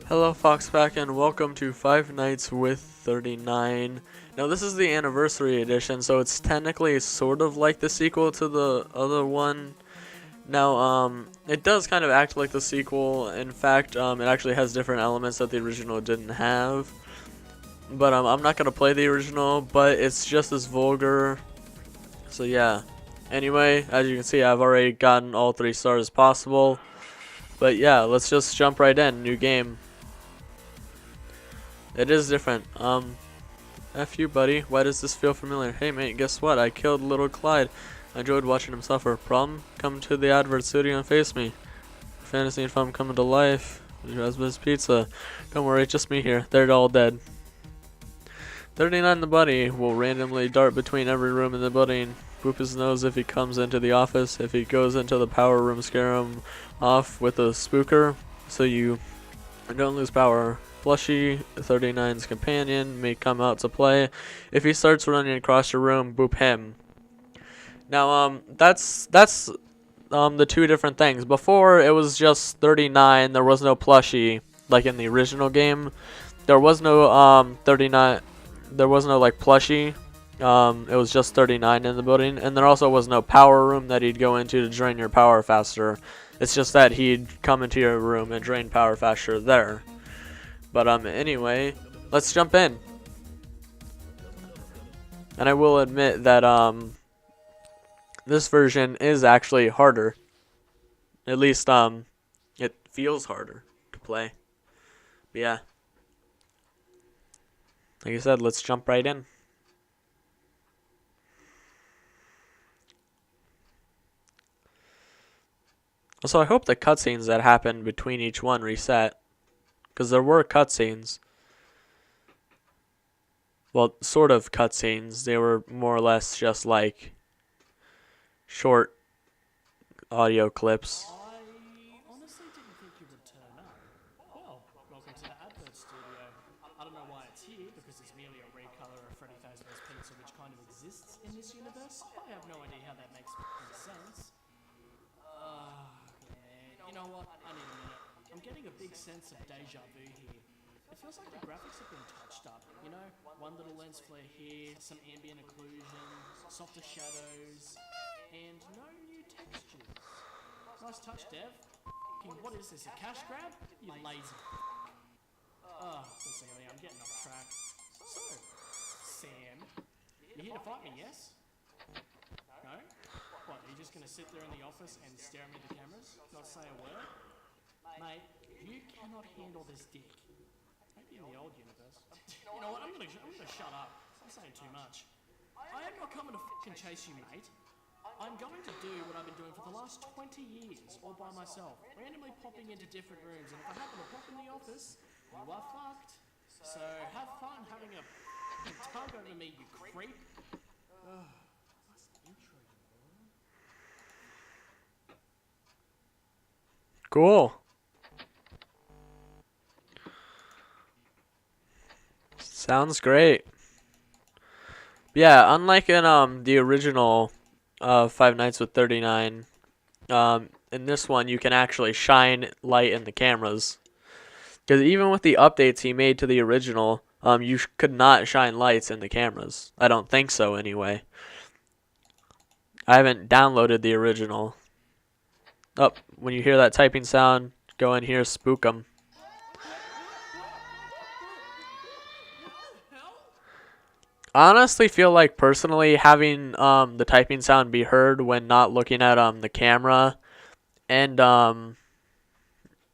Hello Foxpack and welcome to Five Nights with 39. Now this is the anniversary edition, so it's technically sort of like the sequel to the other one. Now it does kind of act like the sequel. In fact, it actually has different elements that the original didn't have. But I'm not gonna play the original, but it's just as vulgar. So yeah. Anyway, as you can see, I've already gotten all 3 stars possible. But yeah, let's just jump right in. New game. It is different. F you, buddy. Why does this feel familiar? Hey, mate, guess what? I killed little Clyde. I enjoyed watching him suffer. Problem? Come to the advert studio and face me. Fantasy if I'm coming to life. Raspberry's Pizza. Don't worry, just me here. They're all dead. 39 the buddy will randomly dart between every room in the building. Boop his nose if he comes into the office. If he goes into the power room, scare him off with a spooker so you don't lose power. Flushy, 39's companion, may come out to play. If he starts running across your room, boop him. Now, that's the 2 different things. Before, it was just 39. There was no plushie, like in the original game. There was no 39. There was no like plushie. It was just 39 in the building, and there also was no power room that he'd go into to drain your power faster. It's just that he'd come into your room and drain power faster there. But anyway, let's jump in. And I will admit that this version is actually harder. At least it feels harder to play. But yeah. Like I said, let's jump right in. Also, I hope the cutscenes that happened between each one reset. Because there were cutscenes. Well, sort of cutscenes. They were more or less just like short audio clips. I honestly didn't think you would turn up. Well, welcome to the advert studio. I don't know why it's here, because it's merely a recolor of Freddy Fazbear's Pizza, which kind of exists in this universe. I have no idea how that makes any sense. Man. You know what? I need a minute. I'm getting a big sense of deja vu here. It feels like the graphics have been touched up, you know? One little lens flare here, some ambient occlusion, softer shadows, and no new textures. Nice touch, Dev. What is this, a cash grab? You lazy. Listen, I'm getting off track. So, Sam, you're here to fight me, yes? No? What, are you just gonna sit there in the office and stare at me at the cameras? Not say a word? Mate, you cannot handle this dick. Maybe in the old universe. You know what, I'm gonna shut up. I'm saying too much. I am not coming to fucking chase you, mate. I'm going to do what I've been doing for the last 20 years, all by myself, randomly popping into different rooms, and if I happen to pop in the office, you are fucked. So have fun having a tug over me, you creep. Nice intro, you moron. Cool. Sounds great. Yeah, unlike in the original Five Nights with 39, in this one you can actually shine light in the cameras. Because even with the updates he made to the original, you could not shine lights in the cameras. I don't think so, anyway. I haven't downloaded the original. Oh, when you hear that typing sound, go in here, spook 'em. I honestly feel like personally having the typing sound be heard when not looking at the camera and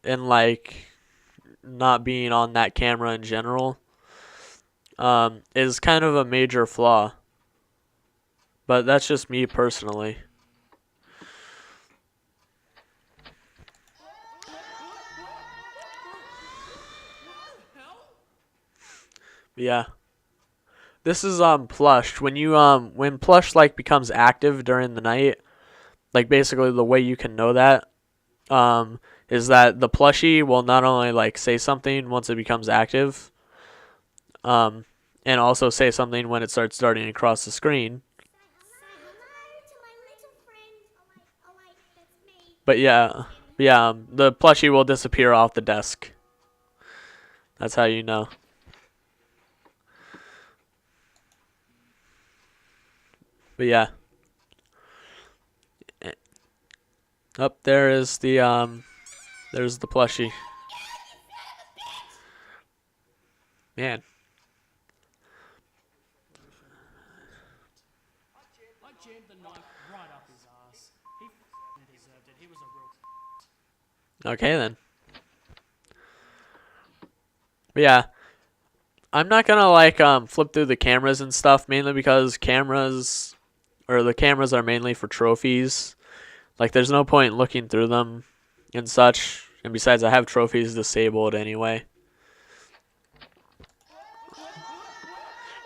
like not being on that camera in general is kind of a major flaw. But that's just me personally. Yeah. This is plush. When you when plush like becomes active during the night, like basically the way you can know that is that the plushie will not only like say something once it becomes active, and also say something when it starts darting across the screen. But yeah, the plushie will disappear off the desk. That's how you know. But yeah. Up there is there's the plushie. Man. I jammed the knife right up his ass. He f***ing deserved it. He was a real. Okay then. But yeah. I'm not gonna like flip through the cameras and stuff, mainly because the cameras are mainly for trophies. Like there's no point in looking through them and such. And besides, I have trophies disabled anyway.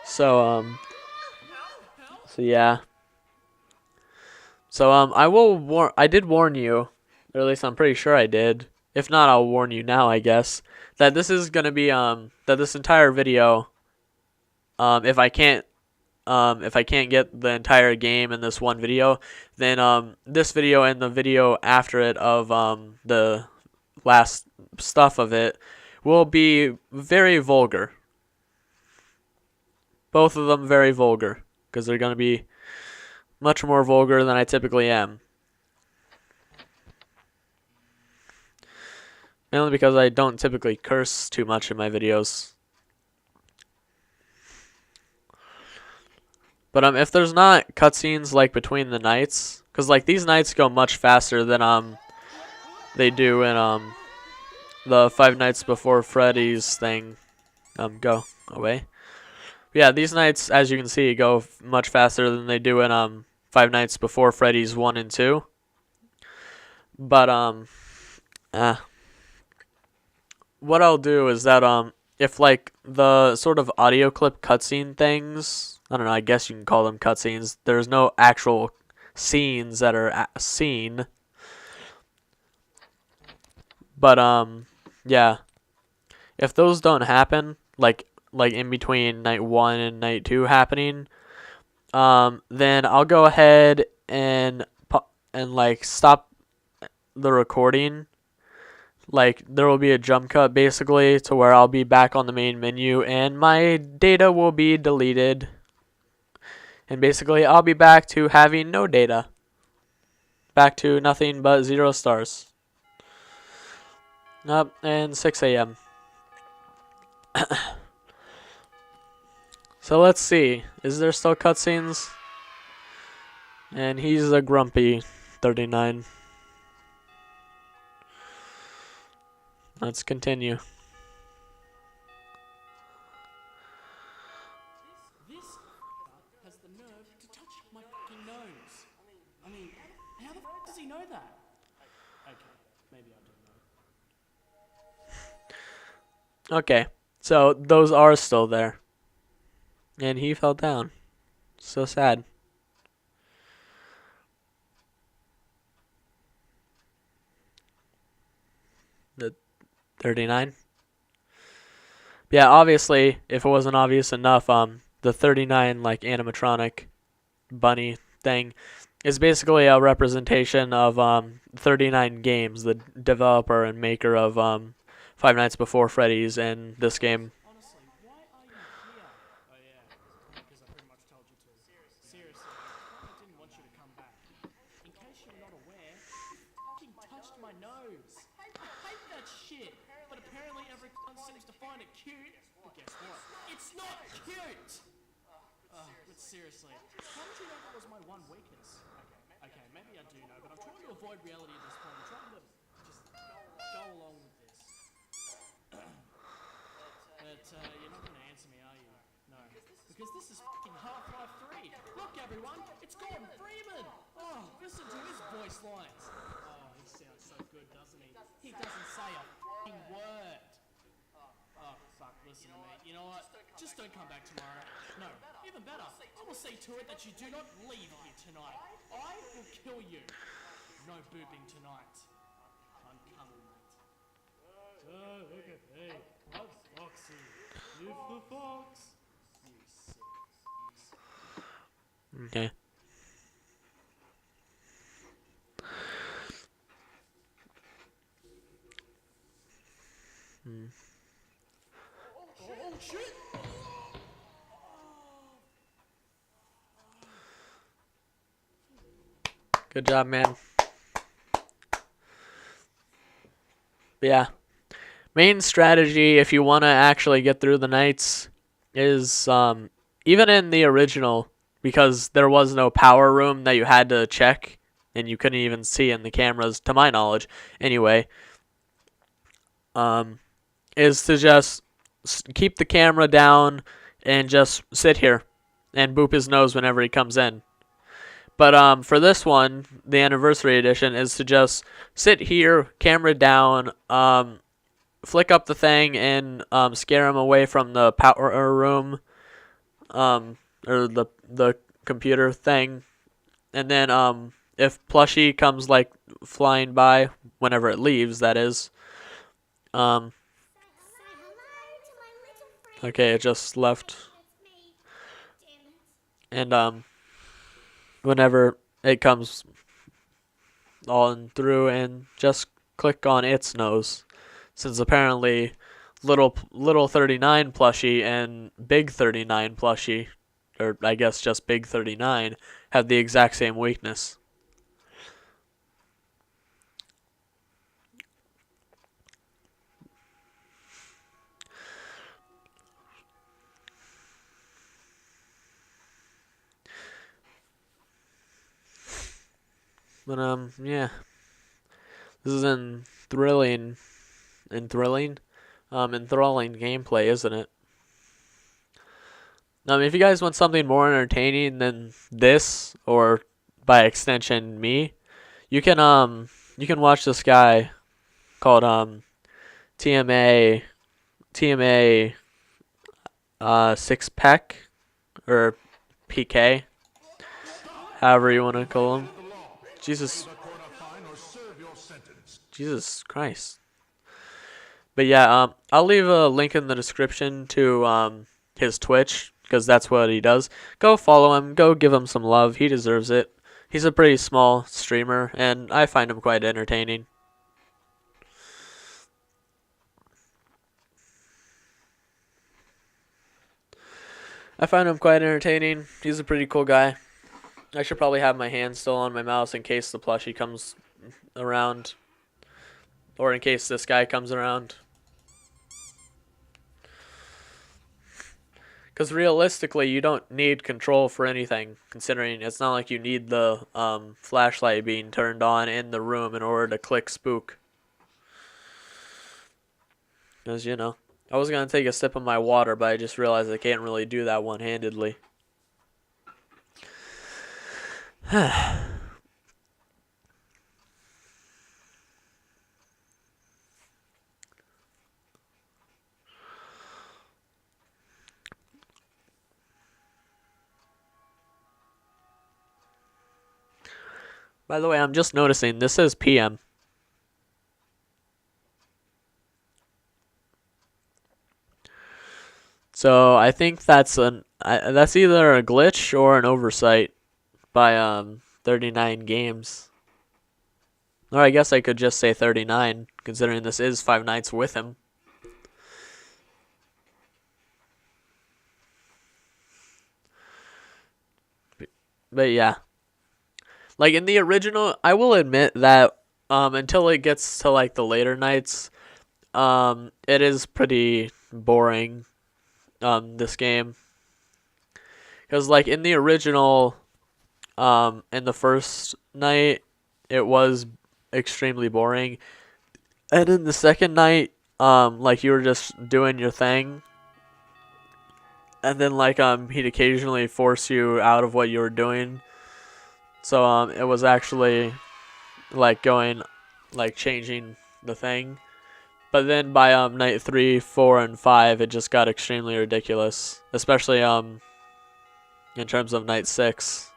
So yeah. So I did warn you, or at least I'm pretty sure I did. If not, I'll warn you now, I guess, that this is gonna be that this entire video, if I can't get the entire game in this one video, then this video and the video after it of the last stuff of it will be very vulgar. Both of them very vulgar, because they're gonna be much more vulgar than I typically am. Mainly because I don't typically curse too much in my videos. But if there's not cutscenes like between the nights, because like these nights go much faster than they do in the Five Nights Before Freddy's thing. Go away. But yeah, these nights, as you can see, go much faster than they do in Five Nights Before Freddy's 1 and 2. But what I'll do is that if like the sort of audio clip cutscene things, I don't know, I guess you can call them cutscenes. There's no actual scenes that are seen. But yeah. If those don't happen, like in between night 1 and night 2 happening, then I'll go ahead and like stop the recording. Like there will be a jump cut basically to where I'll be back on the main menu and my data will be deleted. And basically I'll be back to having no data. Back to nothing but 0 stars. Up and 6 a.m. So let's see. Is there still cutscenes? And he's a grumpy 39. Let's continue. This has the nerve to touch my fucking nose. I mean, how the f does he know that? Okay, maybe I don't know. Okay, so those are still there. And he fell down. So sad. The 39? Yeah, obviously, if it wasn't obvious enough, the 39 like animatronic bunny thing is basically a representation of 39 Games, the developer and maker of Five Nights Before Freddy's and this game. Honestly, why are you here? Oh yeah, because I pretty much told you to. Seriously, I didn't want you to come back. In case you're not aware, you fucking touched my nose. I hate that shit. But apparently everyone seems to find it cute. But guess what? It's not cute! But seriously, how did you know that was my one weakness? Okay, maybe I do know, but I'm trying to avoid reality at this point. I'm trying to just go along with this. But you're not going to answer me, are you? No. Because this is fucking Half-Life 3. Look, everyone, it's Gordon Freeman. Oh, listen to his voice lines. Oh, he sounds so good, doesn't he? He doesn't say a fucking word. Oh, fuck, listen to me. You know what? Just don't come back tomorrow. No, even better. I will see to it that you do not leave here tonight. I will kill you. No booping tonight. I'm coming, mate. Oh, look at me. I'm Foxy. You're the fox. You sick. Okay. shit! Good job, man. But yeah. Main strategy, if you want to actually get through the nights, is even in the original, because there was no power room that you had to check, and you couldn't even see in the cameras, to my knowledge, anyway, is to just keep the camera down and just sit here and boop his nose whenever he comes in. But for this one, the anniversary edition, is to just sit here, camera down, flick up the thing and scare him away from the power room, or the computer thing, and then if plushie comes like flying by whenever it leaves, that is. Okay, it just left, and whenever it comes on through, and just click on its nose, since apparently little 39 plushie and big 39 plushie, or I guess just big 39, have the exact same weakness. But yeah, this is enthralling gameplay, isn't it? If you guys want something more entertaining than this, or by extension me, you can watch this guy called TMA Six Pack, or PK, however you want to call him. Jesus Christ. But yeah, I'll leave a link in the description to his Twitch, because that's what he does. Go follow him. Go give him some love. He deserves it. He's a pretty small streamer, and I find him quite entertaining. He's a pretty cool guy. I should probably have my hand still on my mouse in case the plushie comes around, or in case this guy comes around. Because realistically, you don't need control for anything, considering it's not like you need the flashlight being turned on in the room in order to click spook. Because, you know, I was going to take a sip of my water, but I just realized I can't really do that one-handedly. By the way, I'm just noticing this says PM. So I think that's that's either a glitch or an oversight by 39 Games. Or I guess I could just say 39, considering this is Five Nights with him. But yeah. Like in the original, I will admit that until it gets to like the later nights, it is pretty boring, this game. Because like in the original, in the first night, it was extremely boring. And in the second night, like you were just doing your thing. And then like he'd occasionally force you out of what you were doing. So it was actually like changing the thing. But then by night 3, 4, and 5, it just got extremely ridiculous. Especially in terms of night 6,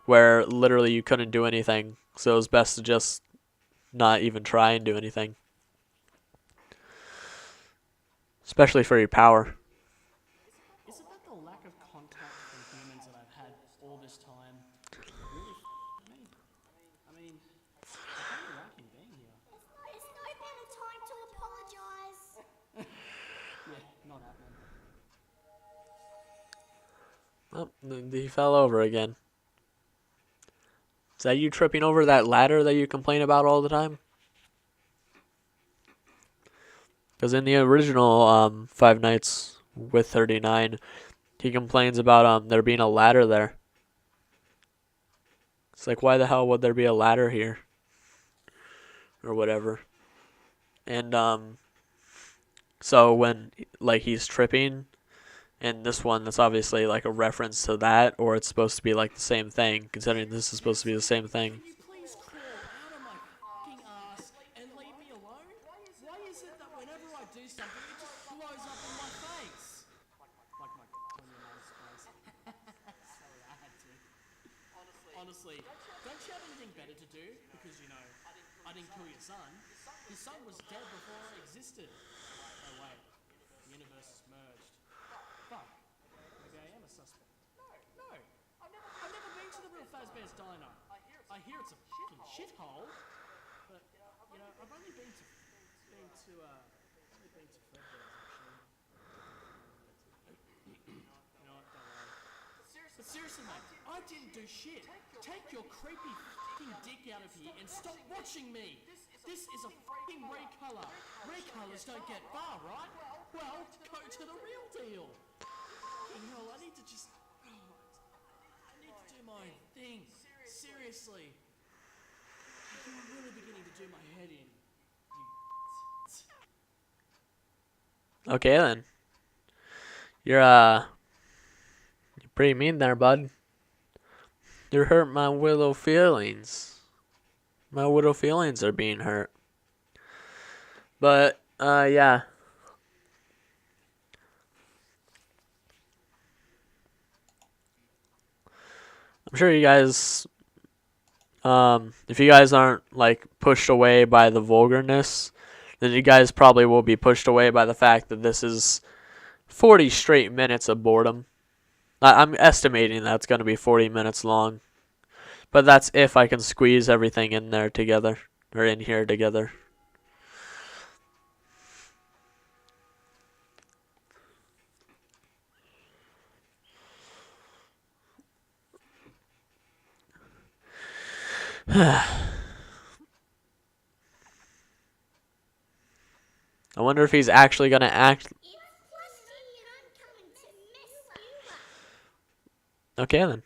where literally you couldn't do anything. So it was best to just not even try and do anything. Especially for your power. Is it that the lack of contact from humans that I've had all this time really me? I mean, I kind of like him being here. It's no better time to apologise. Yeah, not happening. Oh, he fell over again. Is that you tripping over that ladder that you complain about all the time? Because in the original Five Nights with 39, he complains about there being a ladder there. It's like, why the hell would there be a ladder here? Or whatever. And so when like he's tripping, and this one that's obviously like a reference to that, or it's supposed to be like the same thing, considering this is supposed to be the same thing. Can you please crawl out of my fucking ass and leave me alone? Why is it that whenever I do something, it just blows up in my face? Like my on your mum's face. Sorry, I had to. Honestly, don't you have anything better to do? Because, you know, I didn't kill your son. Your son was dead before I existed. Oh, wait. The universe is merged. Fuck. Maybe I am a suspect. No. I've never been to the real Fazbear's Diner. I hear it's a fucking shithole. But, you know, I've only been to Fredbear's, actually. You know what, don't worry. But seriously, mate, I didn't do shit. Take your creepy fucking dick out of here and stop watching me. This is a fucking ray color. Ray colors don't get far, right? Well, go to the real deal. Fucking hell, I need to just... I need to do my thing. Seriously. You're really beginning to do my head in. Okay then. You're pretty mean there, bud. You hurt my little feelings. My little feelings are being hurt. But, yeah. I'm sure you guys, if you guys aren't, like, pushed away by the vulgarness, then you guys probably will be pushed away by the fact that this is 40 straight minutes of boredom. I'm estimating that's going to be 40 minutes long. But that's if I can squeeze everything in there together. Or in here together. I wonder if he's actually going to act... Okay then.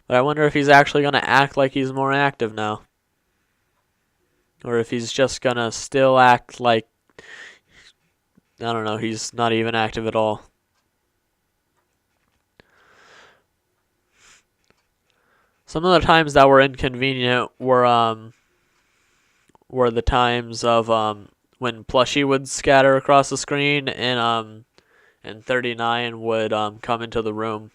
But I wonder if he's actually going to act like he's more active now. Or if he's just going to still act like... I don't know, he's not even active at all. Some of the times that were inconvenient were the times of when Plushie would scatter across the screen and 39 would come into the room.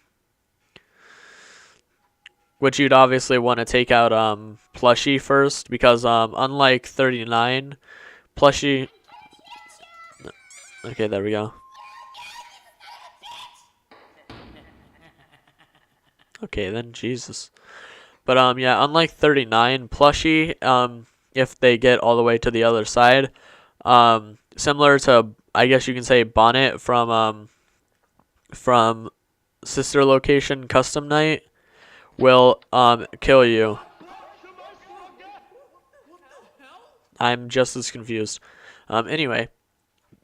Which you'd obviously want to take out Plushie first, because unlike 39, Plushie... Okay, there we go. Okay then, Jesus. But yeah, unlike 39, Plushie, if they get all the way to the other side, similar to, I guess you can say, Bonnet from Sister Location Custom Night, will kill you. I'm just as confused. Anyway,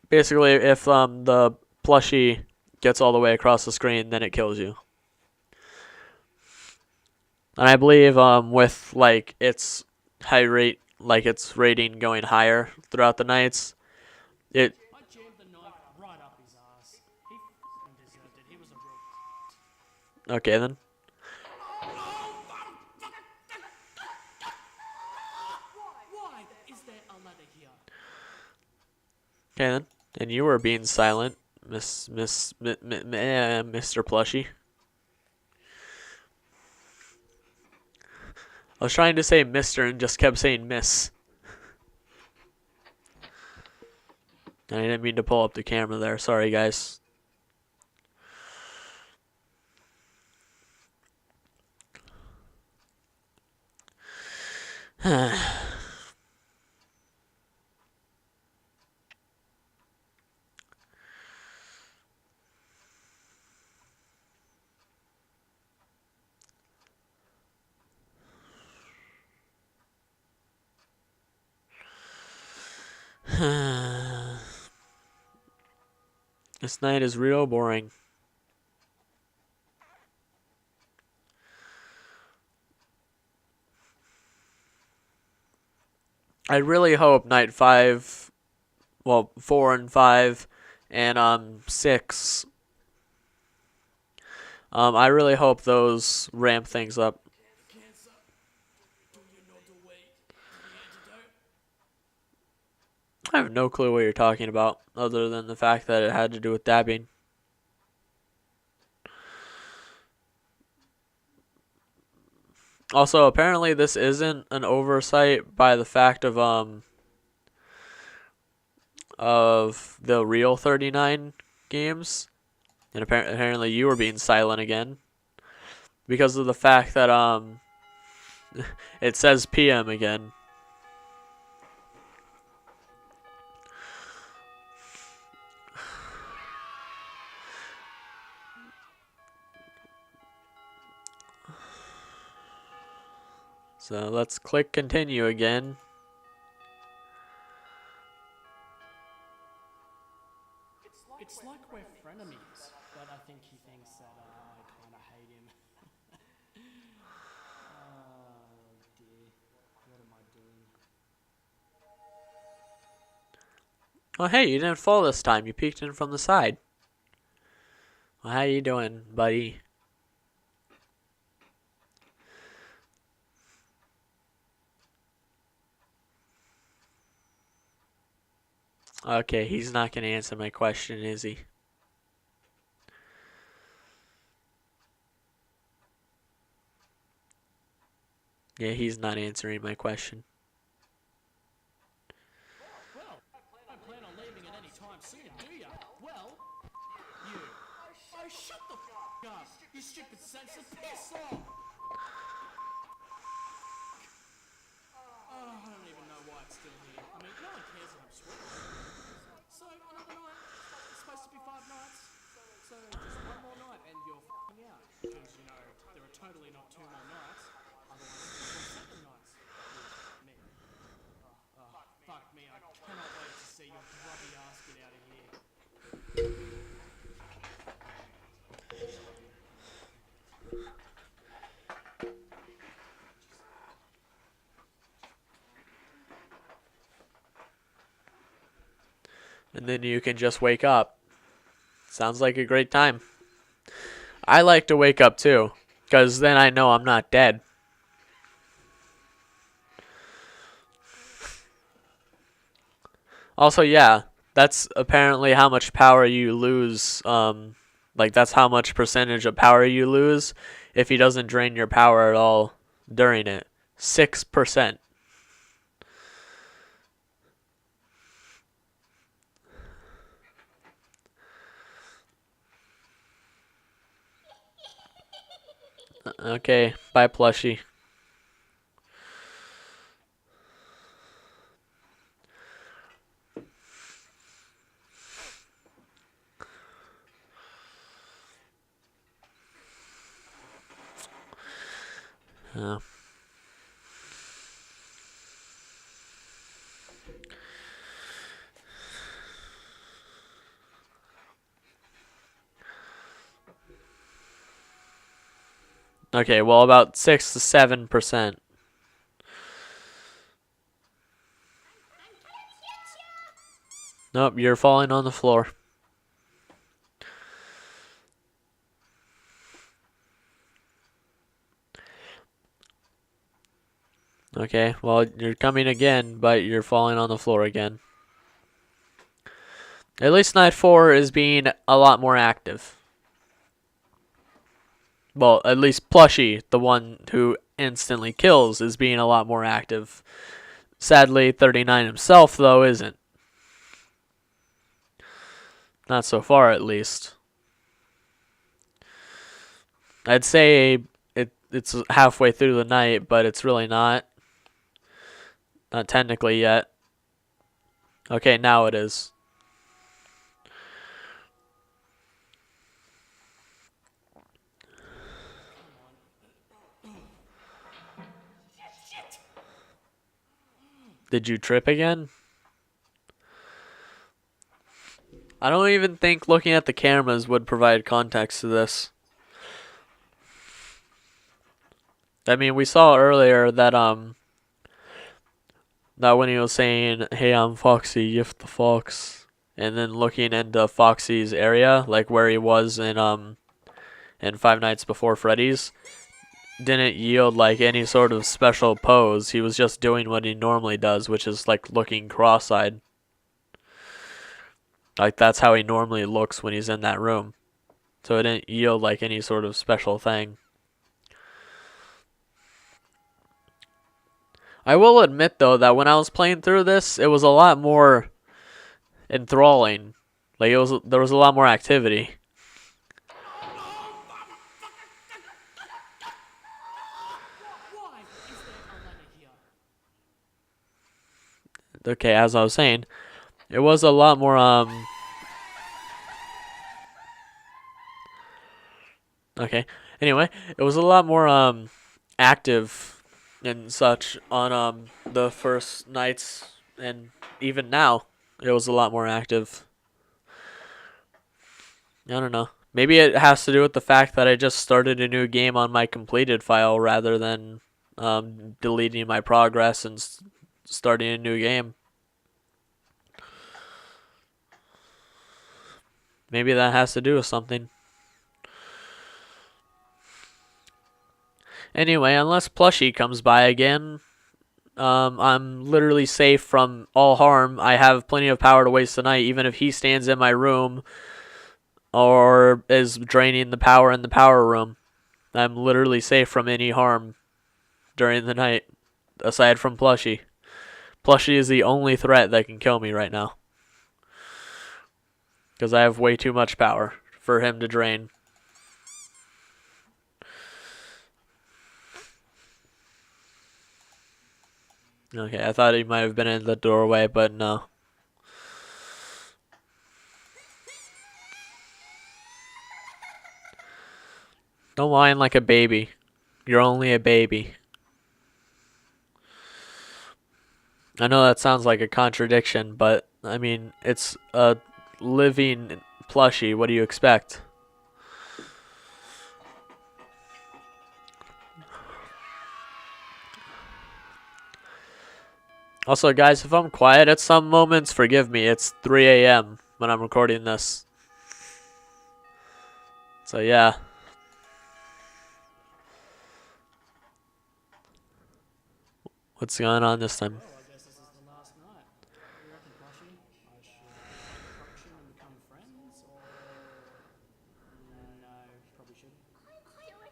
basically, if the Plushie gets all the way across the screen, then it kills you. And I believe with like its high rate, like its rating going higher throughout the nights, it... I jammed the knife right up his ass. He fucking deserved it. He was a real... Okay then. Why is there a ladder here? Okay then. And you were being silent, Mr. Plushie. I was trying to say Mr. and just kept saying Miss. I didn't mean to pull up the camera there. Sorry, guys. This night is real boring. I really hope night 5, well, 4 and 5, and 6. I really hope those ramp things up. Cancer. Do you know the way to the antidote? I have no clue what you're talking about, other than the fact that it had to do with dabbing. Also, apparently this isn't an oversight by the fact of the real 39 games. And apparently you were being silent again. Because of the fact that it says PM again. So let's click continue again. It's like we're frenemies, but I think he thinks that I kind of hate him. Oh dear, what am I doing? Oh hey, you didn't fall this time. You peeked in from the side. Well, how you doing, buddy? Okay, he's not going to answer my question, is he? Yeah, he's not answering my question. Well, I don't plan on leaving at any time soon, do ya? Well, you. Oh, shut the f up! You stupid censor, piss off! Oh, I don't even know why it's still here. I mean, no one cares that I'm sweating. So, another night. It's supposed to be 5 nights. So, just one more night and you're f***ing out. Because, you know, there are totally not 2 more nights. Otherwise, it's 7 nights. Me. Fuck me. I cannot wait to see your grubby ass get out of here. And then you can just wake up. Sounds like a great time. I like to wake up too, because then I know I'm not dead. Also, yeah, that's apparently how much power you lose. Like that's how much percentage of power you lose if he doesn't drain your power at all during it. 6%. Okay, bye plushie. Yeah. Okay, well about 6 to 7%. Nope, you're falling on the floor. Okay, well you're coming again, but you're falling on the floor again. At least night 4 is being a lot more active. Well, at least Plushie, the one who instantly kills, is being a lot more active. Sadly, 39 himself, though, isn't. Not so far, at least. I'd say it's halfway through the night, but it's really not. Not technically yet. Okay, now it is. Did you trip again? I don't even think looking at the cameras would provide context to this. I mean, we saw earlier that when he was saying, "Hey, I'm Foxy, Yift the Fox," and then looking into Foxy's area, like where he was in Five Nights Before Freddy's, didn't yield like any sort of special pose. He was just doing what he normally does, which is like looking cross-eyed. Like that's how he normally looks when he's in that room. So it didn't yield like any sort of special thing. I will admit though that when I was playing through this, it was a lot more enthralling. Like there was a lot more activity. Why is there a ladder here? Okay, as I was saying, it was a lot more okay. Anyway, it was a lot more active and such on the first nights, and even now it was a lot more active. I don't know. Maybe it has to do with the fact that I just started a new game on my completed file rather than deleting my progress and starting a new game. Maybe that has to do with something. Anyway, unless Plushie comes by again, I'm literally safe from all harm. I have plenty of power to waste tonight, even if he stands in my room or is draining the power in the power room. I'm literally safe from any harm during the night, aside from Plushie. Plushie is the only threat that can kill me right now, because I have way too much power for him to drain. Okay, I thought he might have been in the doorway, but no. Don't whine like a baby. You're only a baby. I know that sounds like a contradiction, but I mean, it's a living plushie. What do you expect? Also, guys, if I'm quiet at some moments, forgive me. It's 3 a.m. when I'm recording this. So, yeah. What's going on this time? Well, I guess this is the last night. What do you reckon, Plushie? I should approach him and become friends, or no, probably shouldn't. Do it.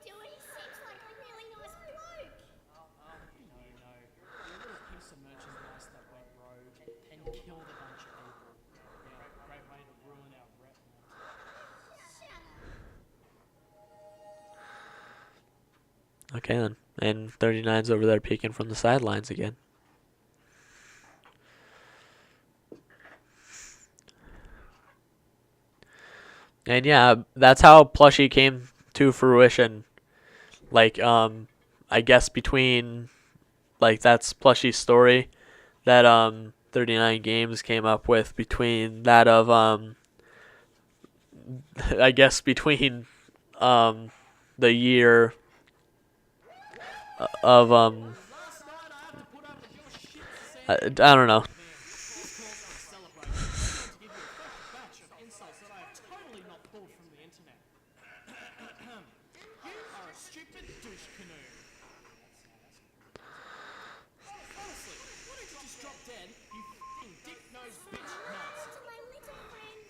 He seems like a really nice bloke. No. You're a little piece of merchandise that went rogue and killed a bunch of people. Yeah, great way to ruin our rep, mate. Shut up. Okay, then. And 39's over there peeking from the sidelines again. And yeah, that's how Plushie came to fruition. Like, I guess between, like, that's Plushie's story that 39 Games came up with, between that of I guess between the year of Last night I had to put up with your shit, Sam. I don't know. This calls on a celebration. I'm going to give you a fresh batch of insults that I have totally not pulled from the internet. You are a stupid douche canoe. Honestly, why don't you just drop dead, you f***ing dick-nosed bitch nuts? To my little friend.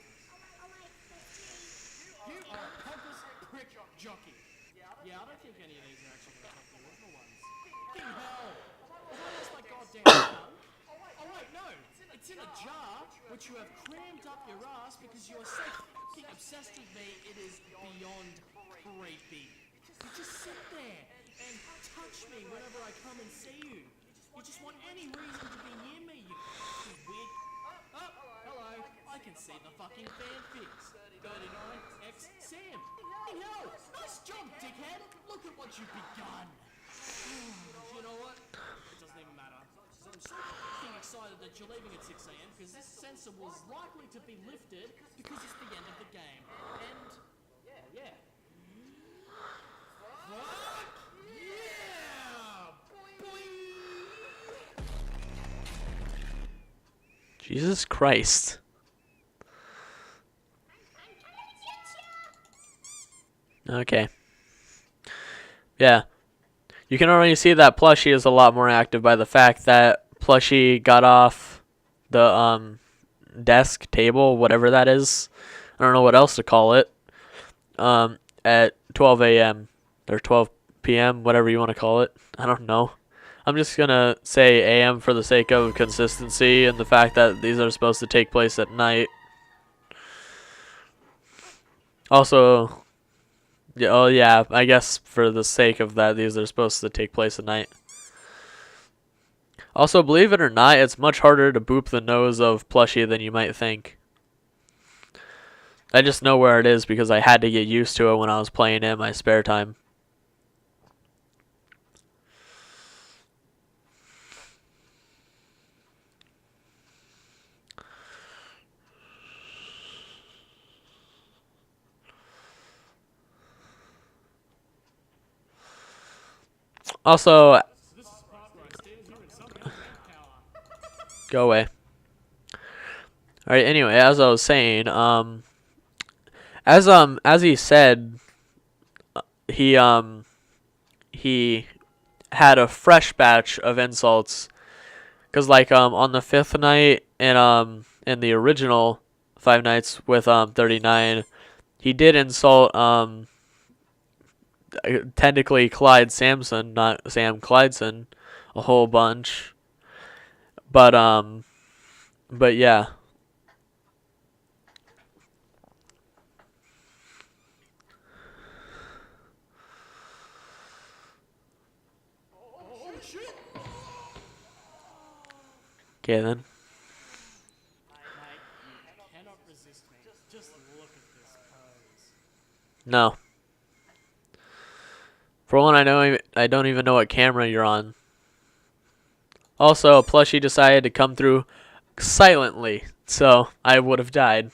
I like the You are a pompous prick jockey. Yeah, I don't think any of these are actually the top original ones. Fucking hell! Is that just like goddamn tongue? Oh wait, no! It's in a jar, which you have crammed up your ass because you are so fucking obsessed with me, it is beyond creepy. You just sit there and touch me whenever I come and see you. You just want any reason to be near me, you fucking weird... Oh, hello. I can see the fucking fanfics. 39X Sam. Hey, hell! Nice job, dickhead! Look at what you've begun! You know what? It doesn't even matter. 'Cause I'm so fucking excited that you're leaving at 6 a.m. because this sensor was likely to be lifted because it's the end of the game. And, yeah. Fuck yeah! Boing! Jesus Christ. Okay. Yeah. You can already see that Plushie is a lot more active by the fact that Plushie got off the desk, table, whatever that is. I don't know what else to call it. At 12 a.m. or 12 p.m., whatever you want to call it. I don't know. I'm just going to say a.m. for the sake of consistency and the fact that these are supposed to take place at night. Also, yeah, oh yeah, I guess for the sake of that, these are supposed to take place at night. Also, believe it or not, it's much harder to boop the nose of Plushie than you might think. I just know where it is because I had to get used to it when I was playing it in my spare time. Also, go away. Alright, anyway, as I was saying, as he said, he had a fresh batch of insults, cause like on the 5th night and in the original 5 nights with 39, he did insult technically Clyde Sampson, not Sam Clydeson, a whole bunch, but yeah. Oh, shit! Okay then. Mate, you cannot resist me. Just look at this pose. No. For one, I don't even know what camera you're on. Also, Plushie decided to come through silently, so I would have died.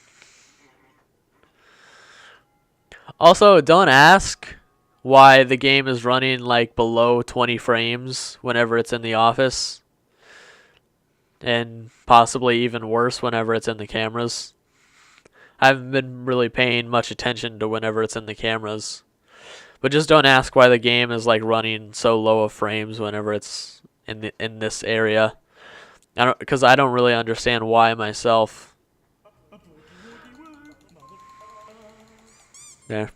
Also, don't ask why the game is running like below 20 frames whenever it's in the office. And possibly even worse whenever it's in the cameras. I haven't been really paying much attention to whenever it's in the cameras. But just don't ask why the game is like running so low of frames whenever it's in this area. Because I don't really understand why myself. There.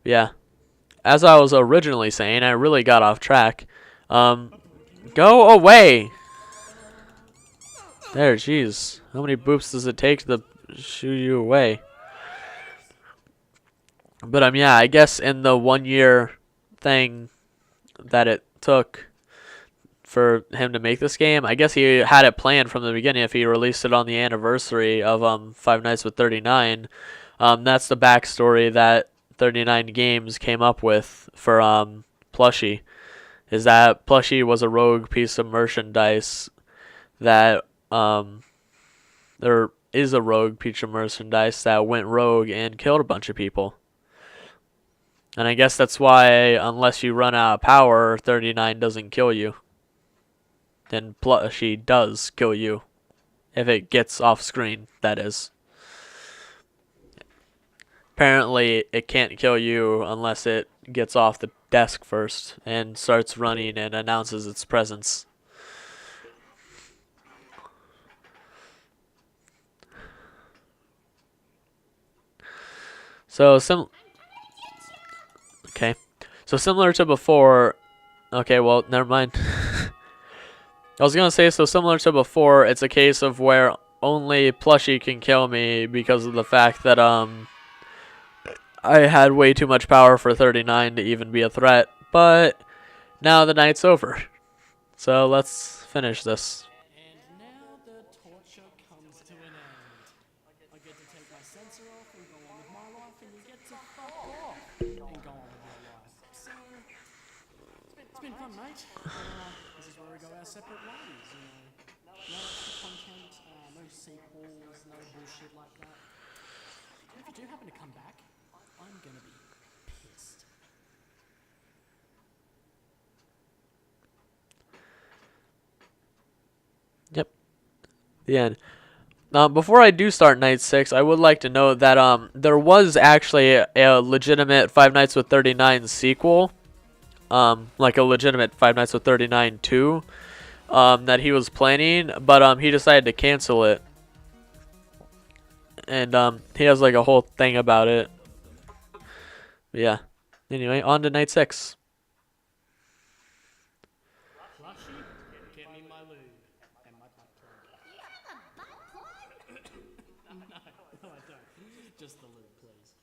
Yeah. As I was originally saying, I really got off track. Go away! There, jeez. How many boops does it take to shoo you away? But yeah, I guess in the 1 year thing that it took for him to make this game, I guess he had it planned from the beginning if he released it on the anniversary of 5 Nights with 39. That's the backstory that 39 Games came up with for Plushie. Is that Plushie was a rogue piece of merchandise that there is a rogue piece of merchandise that went rogue and killed a bunch of people. And I guess that's why, unless you run out of power, 39 doesn't kill you. Then Plushie does kill you. If it gets off screen, that is. Apparently, it can't kill you unless it gets off the desk first and starts running and announces its presence. So, okay. So, similar to before... Okay, well, never mind. I was going to say, so similar to before, it's a case of where only Plushie can kill me because of the fact that, I had way too much power for 39 to even be a threat. But, now the night's over. So, let's finish this. And now the torture comes to an end. I get to take my sensor off and go on with my life, and you get to fuck off and go on with your life. So, it's a bit It's been fun, mate. This is where we go our separate ways, you know. No extra content, no sequels, no bullshit like that. And if you do happen to come back, I'm gonna be pissed. Yep. The end. Before I do start night 6, I would like to note that there was actually a legitimate Five Nights with 39 sequel, like a legitimate Five Nights with 39 2, that he was planning, but he decided to cancel it, and he has like a whole thing about it. But yeah. Anyway, on to night 6. Flushy, get me my lube and my butt plug. No, I don't. Just the lube, please.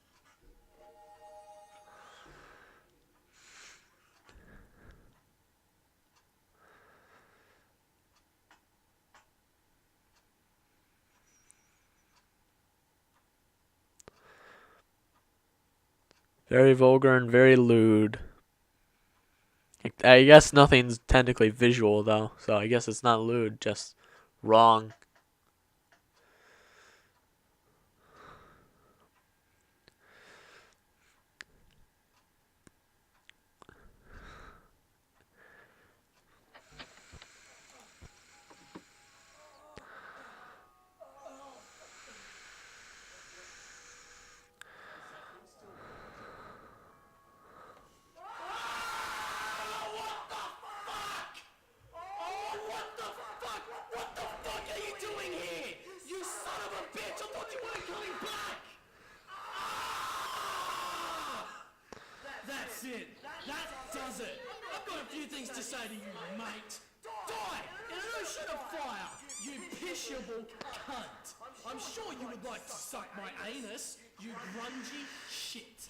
Very vulgar and very lewd. I guess nothing's technically visual though, so I guess it's not lewd, just wrong. That's it. That does it. I've got a few things to say to you, mate. Die in an ocean of fire, you pishable cunt. I'm sure you would like to suck my anus, you grungy shit.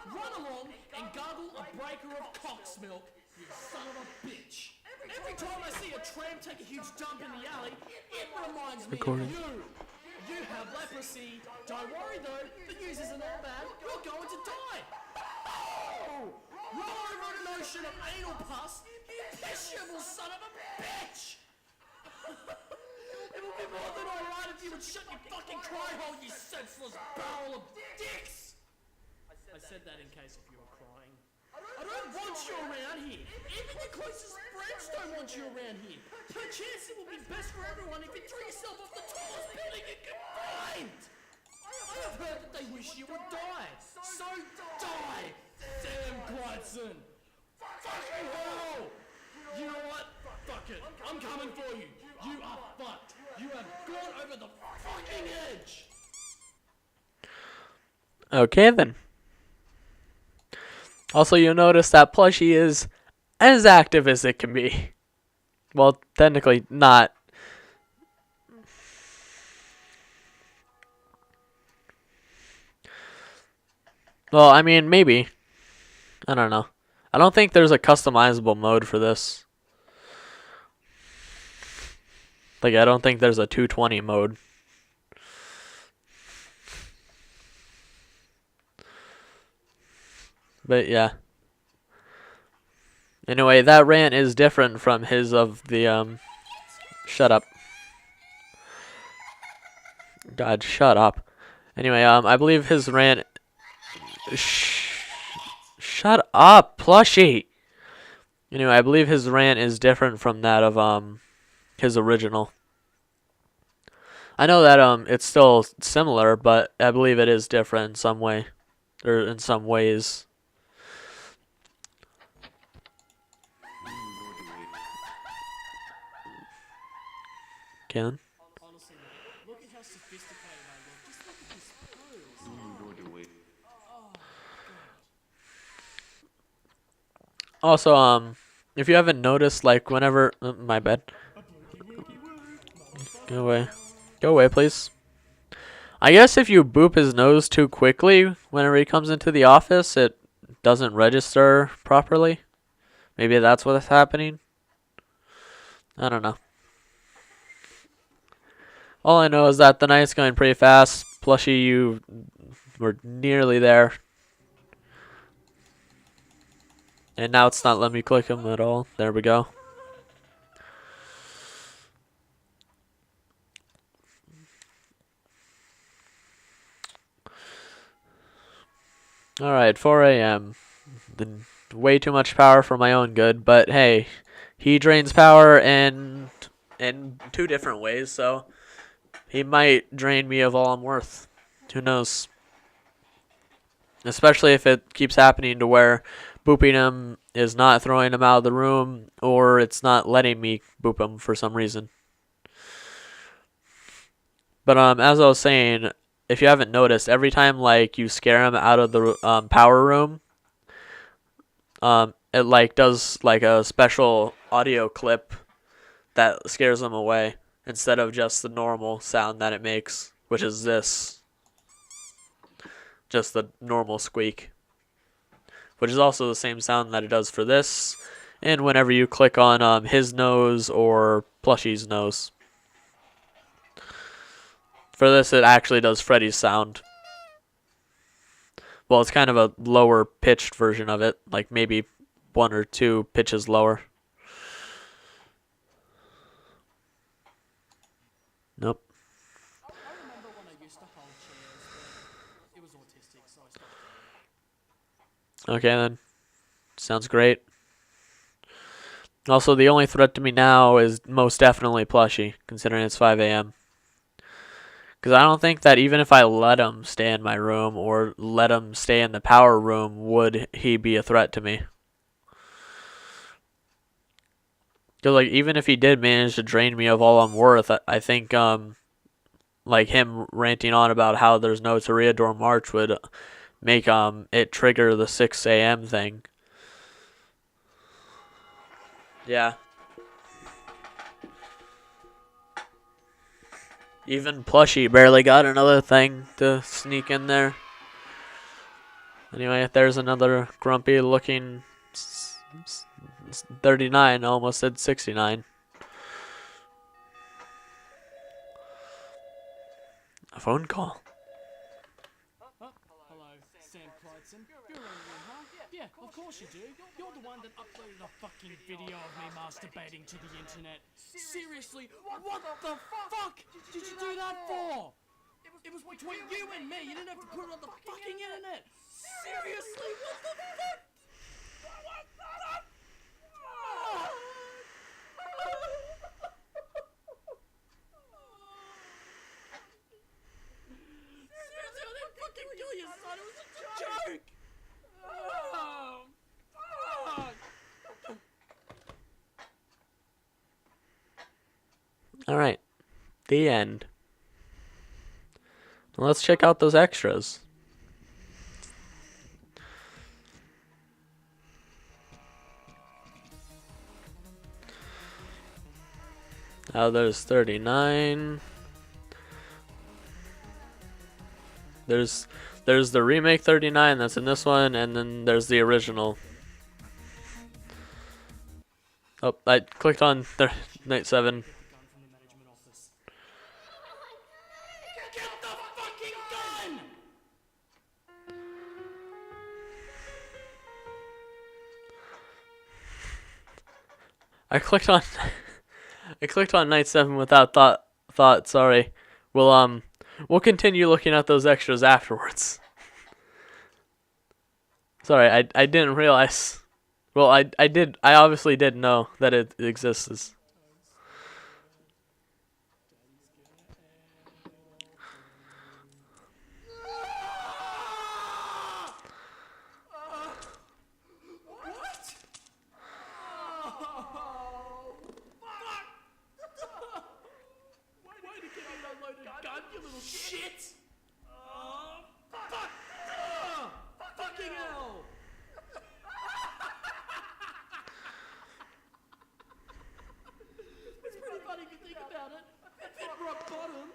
Run along and gargle a breaker of cock's milk, you son of a bitch. Every time I see a tramp take a huge dump in the alley, it reminds me of you. You have leprosy. Don't worry though, the news isn't all bad. You're going to die. Roll over an ocean of anal pus, you pishable son of a bitch! It would be more than alright if you would shut your fucking cry hole, you senseless barrel of dicks! I said that in case if you were crying. I don't want you around here. Even your closest friends don't want you around here. Perchance it would be best for everyone if you threw yourself off the tallest building you could find! I have heard that they wish you would die. So die, Sam Glyson. Fucking hell! You know what? Fuck it. I'm coming for you. You are fucked. You have gone over the fucking edge. Okay then. Also, you'll notice that plushie is as active as it can be. Well, technically not. Well, I mean, maybe. I don't know. I don't think there's a customizable mode for this. Like, I don't think there's a 220 mode. But yeah. Anyway, that rant is different from his of the, shut up. God, shut up. Anyway, I believe his rant... Shut up, plushie! Anyway, I believe his rant is different from that of, his original. I know that, it's still similar, but I believe it is different in some way. Or in some ways. Ken? Honestly, mate, look at how sophisticated I look. Just look at this pose. Also, if you haven't noticed, like, whenever... my bad. Go away. Go away, please. I guess if you boop his nose too quickly whenever he comes into the office, it doesn't register properly. Maybe that's what's happening. I don't know. All I know is that the night's going pretty fast. Plushie, you were nearly there. And now it's not letting me click him at all. There we go. Alright, 4 a.m. Way too much power for my own good, but hey, he drains power in two different ways, so he might drain me of all I'm worth. Who knows? Especially if it keeps happening to where booping him is not throwing him out of the room, or it's not letting me boop him for some reason. But as I was saying, if you haven't noticed, every time like you scare him out of the power room, it like does like a special audio clip that scares him away instead of just the normal sound that it makes, which is this, just the normal squeak, which is also the same sound that it does for this, and whenever you click on his nose or Plushie's nose. For this, it actually does Freddy's sound. Well, it's kind of a lower pitched version of it, like maybe 1 or 2 pitches lower. Nope. I remember when I used to hold chairs, but it was autistic, so I stopped doing it. Okay then. Sounds great. Also, the only threat to me now is most definitely Plushie, considering it's 5 a.m. Because I don't think that even if I let him stay in my room or let him stay in the power room, would he be a threat to me. Because like even if he did manage to drain me of all I'm worth, I think like him ranting on about how there's no Toreador March would make it trigger the 6 a.m. thing. Yeah. Even Plushie barely got another thing to sneak in there. Anyway, there's another grumpy looking 39, almost said 69. A phone call. Hello, Sam Clydeson. You're in here, huh? Yeah, of course you do. You're the one that uploaded a fucking video of me masturbating to the internet. Seriously, what the fuck did you do that for? It was between you and me. You didn't have to put it on the fucking internet. Seriously, what the fuck? What the fuck? Seriously, I didn't fucking kill you, son. It was just a joke. Oh, fuck. Alright. The end. Let's check out those extras. There's 39. There's the remake 39 that's in this one, and then there's the original. Oh, I clicked on Night 7. Gun from the management office. Get the fucking gun! I clicked on I clicked on Night 7 without thought, sorry. We'll continue looking at those extras afterwards. Sorry, I didn't realize. Well, I obviously did know that it exists. What? Oh, fuck! Way to give me that loaded gun, you little shit! Oh, fuck! Fucking hell! It's pretty funny if you think about it. I hit rock bottom.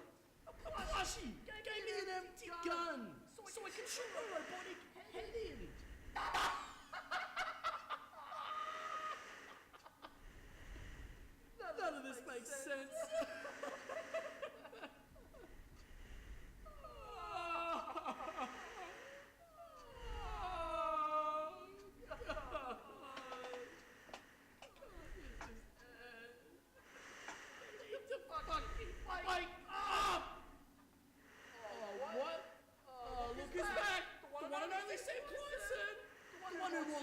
Plushie gave me an empty gun so I could shoot a robotic head in. None of this makes sense.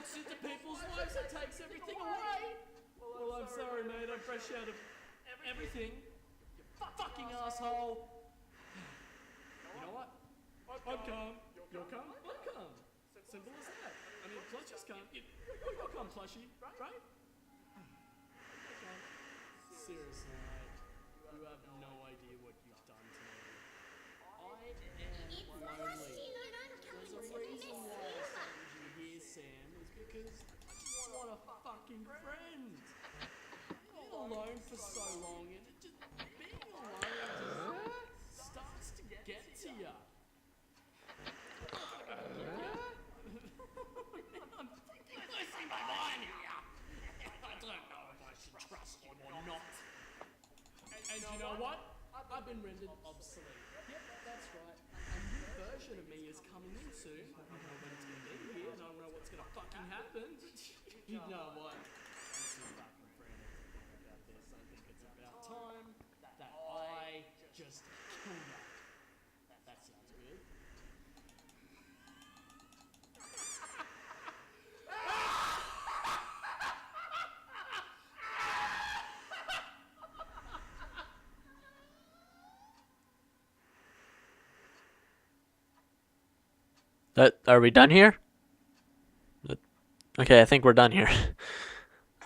puts into people's lives and takes everything away. Well, I'm sorry, mate. I'm fresh out of everything. You fucking asshole. You know what? I'm calm. You're calm. I'm calm. Simple as that. I mean, Plushie's calm. You're calm, Plushie, right? Seriously, mate. You have no idea what you've done to me. I am lonely. There's a reason why I found you here, Sam, is because I just want a fucking friend. Being alone for so long, and it just being alone just starts to get to you. I'm losing my mind here. I don't know if I should trust you or not. And you know what? I've been rendered obsolete. Yep, that's right. A new version of me is coming in soon. I don't know when it's going to be here, and I don't know what's going to fucking happen. You know what? I'm too fucking frantic about this. I think it's about time that I just kill you. That sounds good. Are we done here? Okay, I think we're done here.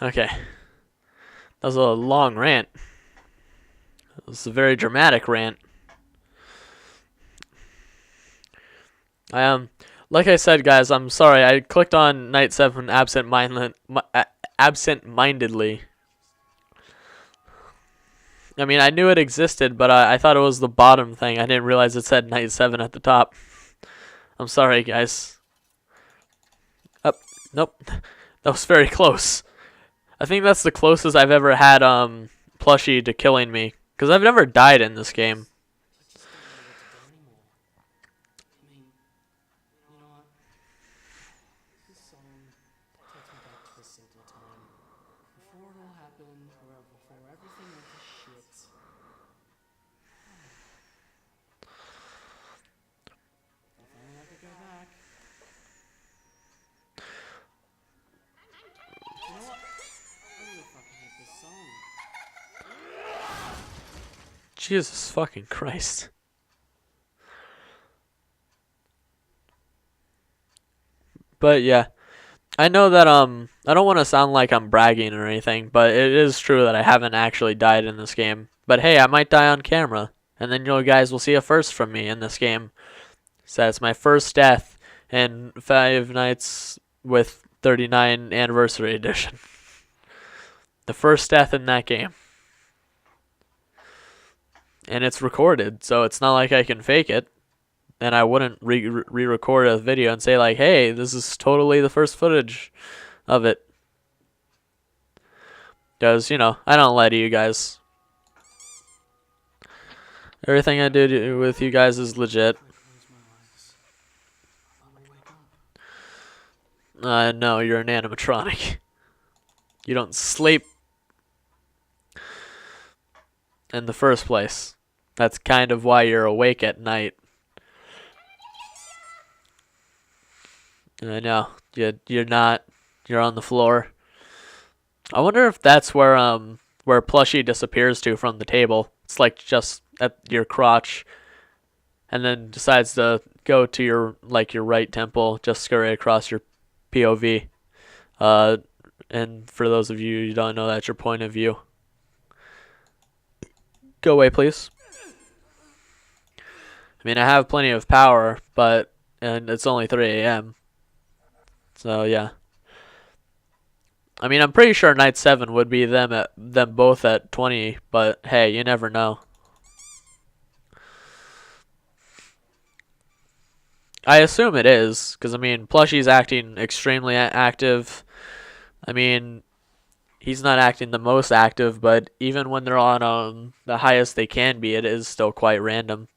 Okay. That was a long rant. It was a very dramatic rant. Like I said, guys, I'm sorry. I clicked on Night 7 absent-mindedly. I mean, I knew it existed, but I thought it was the bottom thing. I didn't realize it said Night 7 at the top. I'm sorry, guys. Nope. That was very close. I think that's the closest I've ever had Plushie to killing me. Because I've never died in this game. I mean, you know what? This song takes me back to a simpler time. Before it all happened, before everything went to shit. If only I could go back. You know what? I really fucking hate this song. Jesus fucking Christ. But yeah, I know that I don't want to sound like I'm bragging or anything, but it is true that I haven't actually died in this game. But hey, I might die on camera, and then you guys will see a first from me in this game. So it's my first death in Five Nights with 39 Anniversary Edition. The first death in that game. And it's recorded, so it's not like I can fake it. And I wouldn't re-record a video and say like, hey, this is totally the first footage of it. Because, you know, I don't lie to you guys. Everything I do with you guys is legit. No, you're an animatronic. You don't sleep in the first place. That's kind of why you're awake at night. I know. You're not. You're on the floor. I wonder if that's where Plushie disappears to from the table. It's like just at your crotch, and then decides to go to your right temple, just scurry across your POV. And for those of you who don't know, that's your point of view. Go away, please. I mean, I have plenty of power, and it's only 3 a.m. So yeah. I mean, I'm pretty sure Night 7 would be them both at 20, but hey, you never know. I assume it is, because I mean, Plushie's acting extremely active. I mean, he's not acting the most active, but even when they're on the highest they can be, it is still quite random.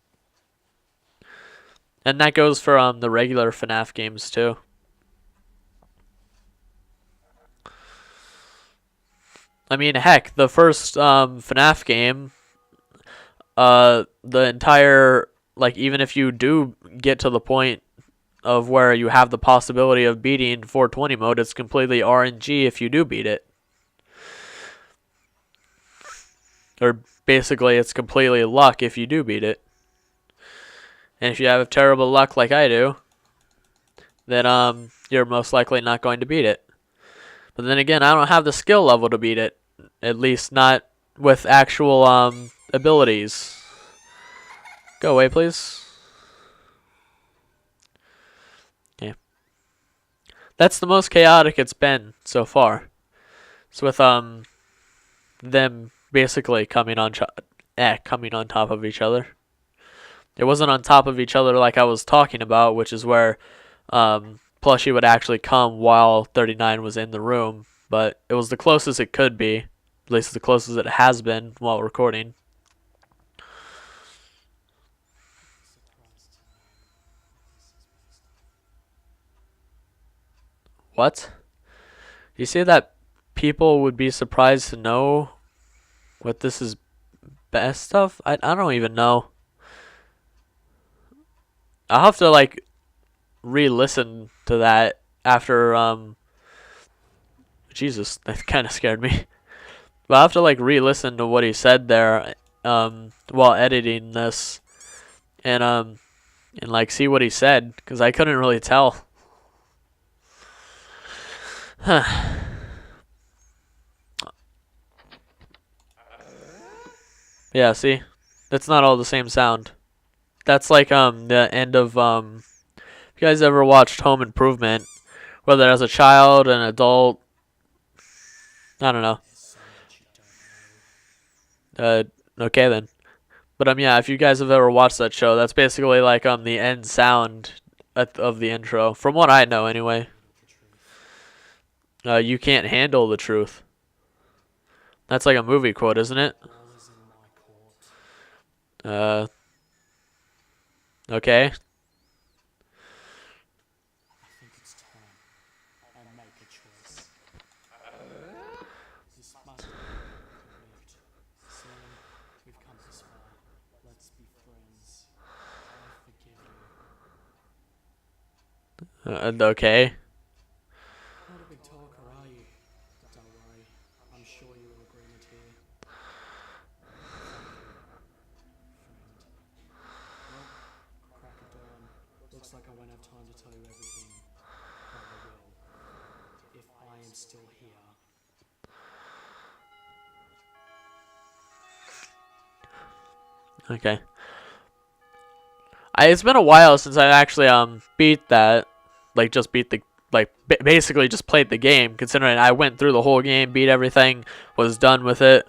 And that goes for the regular FNAF games too. I mean, heck, the first FNAF game, the entire, like, even if you do get to the point of where you have the possibility of beating 420 mode. It's completely RNG if you do beat it. Or basically, it's completely luck if you do beat it. And if you have terrible luck like I do, then you're most likely not going to beat it. But then again, I don't have the skill level to beat it. At least not with actual abilities. Go away, please. Okay. That's the most chaotic it's been so far. It's with them basically coming on top of each other. It wasn't on top of each other like I was talking about, which is where Plushie would actually come while 39 was in the room, but it was the closest it could be, at least the closest it has been while recording. What? You say that people would be surprised to know what this is best of? I don't even know. I'll have to like re-listen to that after Jesus, that kind of scared me. But I'll have to like re-listen to what he said there while editing this and like see what he said, because I couldn't really tell. Huh. Yeah, see? That's not all the same sound. That's like the end of if you guys ever watched Home Improvement, whether as a child, an adult, I don't know. Okay then. But yeah, if you guys have ever watched that show, that's basically like the end sound of the intro, from what I know anyway. You can't handle the truth. That's like a movie quote, isn't it? Okay. I think it's time I make a choice. This must be correct. Sam, we've come this far. Let's be friends. I forgive you. Okay. Not a big talker, are you? Don't worry. I'm sure you will agreement here. Thank you, friend. Well, crack of dawn. Looks like I won't have time to tell you everything. But I will. If I am still here. Okay. It's been a while since I actually beat that, like just beat the basically just played the game. Considering I went through the whole game, beat everything, was done with it.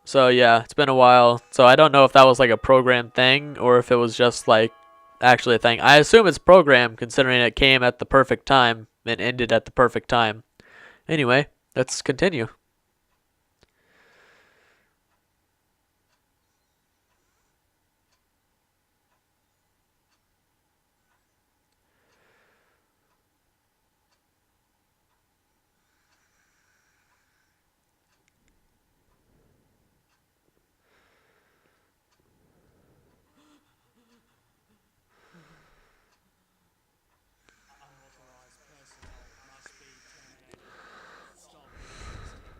So yeah, it's been a while. So I don't know if that was like a programmed thing or if it was just like actually a thing. I assume it's programmed, considering it came at the perfect time and ended at the perfect time. Anyway, let's continue. Unauthorized personnel must be terminated. Stop resisting.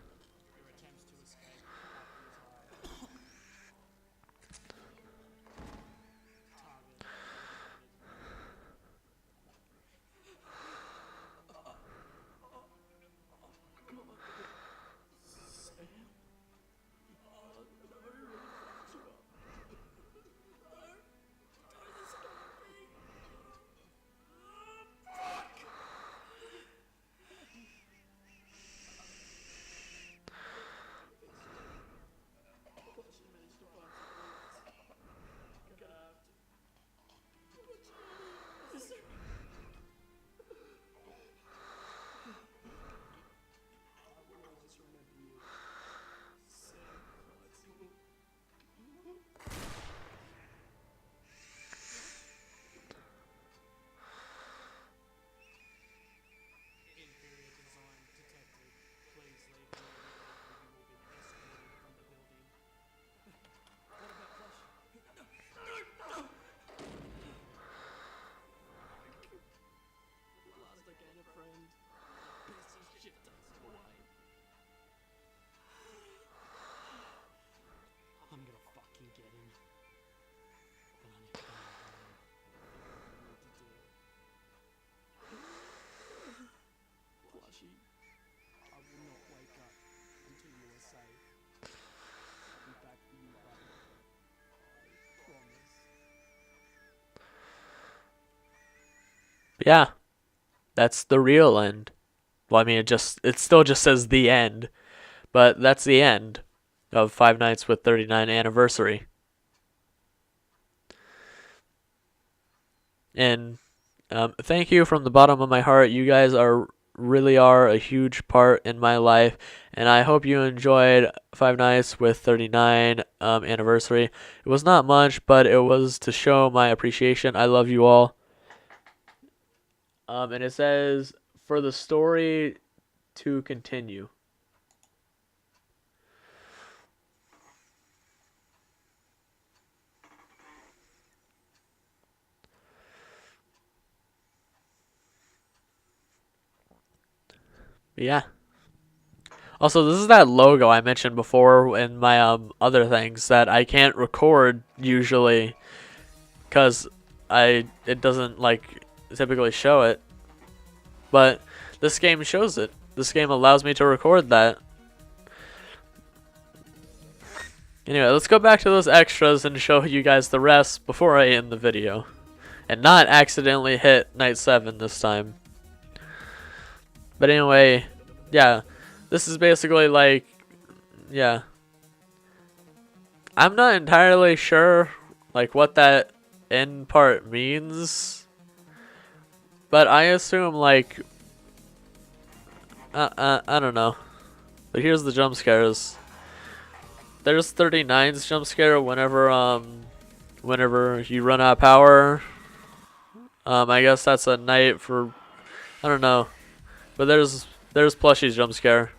Yeah, that's the real end. Well, I mean, it still just says the end, but that's the end of Five Nights with 39 Anniversary. And thank you from the bottom of my heart. You guys really are a huge part in my life, and I hope you enjoyed Five Nights with 39 Anniversary. It was not much, but it was to show my appreciation. I love you all. And it says, for the story to continue. But yeah. Also, this is that logo I mentioned before in my other things that I can't record usually because it doesn't like typically show it. But this game shows it. This game allows me to record that. Anyway, let's go back to those extras and show you guys the rest before I end the video. And not accidentally hit night 7 this time. But anyway, yeah. This is basically like, yeah. I'm not entirely sure like what that end part means. But I assume like, I don't know. But here's the jump scares. There's 39's jump scare whenever you run out of power. I guess that's a night for, I don't know. But there's Plushie's jump scare.